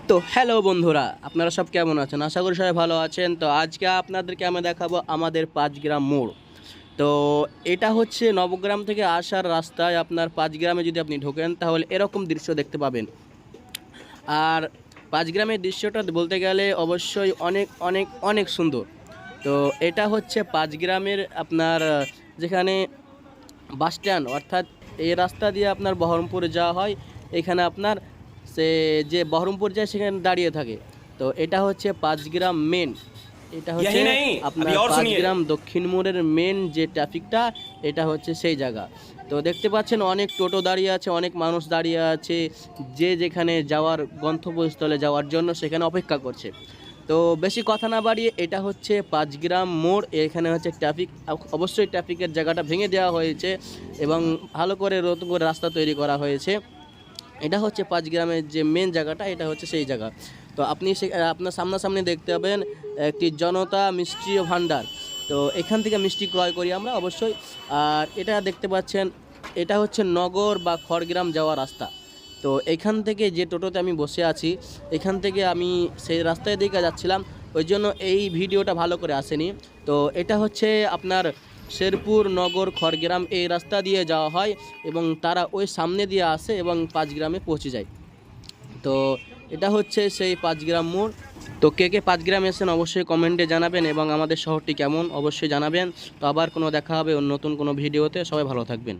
তো হ্যালো বন্ধুরা, আপনারা সব কেমন আছেন? আশা করি সবাই ভালো আছেন। তো আজকে আপনাদেরকে আমি দেখাবো আমাদের ৫ গ্রাম মোড়। তো এটা হচ্ছে নবগ্রাম থেকে আসার রাস্তায় আপনার ৫ গ্রামে যদি আপনি ঢোকেন তাহলে এরকম দৃশ্য দেখতে পাবেন। আর ৫ গ্রামের দৃশ্যটা বলতে গেলে অবশ্যই অনেক অনেক অনেক সুন্দর। তো এটা হচ্ছে ৫ গ্রামের আপনার যেখানে বাস স্ট্যান্ড, অর্থাৎ এই রাস্তা দিয়ে আপনার বহরমপুরে যাওয়া হয়। এখানে আপনার সে যে বহরমপুর যায় সেখানে দাঁড়িয়ে থাকে। তো এটা হচ্ছে ৫ গ্রাম মেন, এটা হচ্ছে यही नहीं আপনার अभी और ৫ सुनिए। গ্রাম দক্ষিণ মোড়ের মেন যে ট্রাফিকটা, এটা হচ্ছে সেই জায়গা। তো দেখতে পাচ্ছেন অনেক টোটো দাঁড়িয়ে আছে, অনেক মানুষ দাঁড়িয়ে আছে, যে যেখানে যাওয়ার গন্তব্যস্থলে যাওয়ার জন্য সেখানে অপেক্ষা করছে। তো বেশি কথা না বাড়িয়ে, এটা হচ্ছে ৫ গ্রাম মোড়। এখানে হচ্ছে ট্রাফিক, অবশ্যই ট্রাফিকের জায়গাটা ভেঙে দেওয়া হয়েছে এবং ভালো করে নতুন করে রাস্তা তৈরি করা হয়েছে। এটা হচ্ছে ৫ গ্রামের যে মেন জায়গাটা, এটা হচ্ছে সেই জায়গা। তো আপনি আপনার সামনাসামনি দেখতে পাবেন একটি জনতা মিষ্টি ভাণ্ডার। তো এখান থেকে মিষ্টি ক্রয় করি আমরা অবশ্যই। আর এটা দেখতে পাচ্ছেন, এটা হচ্ছে নগর বা খড়গ্রাম যাওয়ার রাস্তা। তো এখান থেকে যে টোটোতে আমি বসে আছি, এখান থেকে আমি সেই রাস্তায় দিকে যাচ্ছিলাম, ওই জন্য এই ভিডিওটা ভালো করে আসেনি। তো এটা হচ্ছে আপনার শেরপুর নগর খড়গ্রাম, এই রাস্তা দিয়ে যাওয়া হয় এবং তারা ওই সামনে দিয়ে আসে এবং ৫ গ্রামে পৌঁছে যায়। তো এটা হচ্ছে সেই ৫ গ্রাম মোড়। তো কে কে ৫ গ্রাম এসেছেন অবশ্যই কমেন্টে জানাবেন এবং আমাদের শহরটি কেমন অবশ্যই জানাবেন। তো আবার কোনো দেখা হবে নতুন কোনো ভিডিওতে। সবাই ভালো থাকবেন।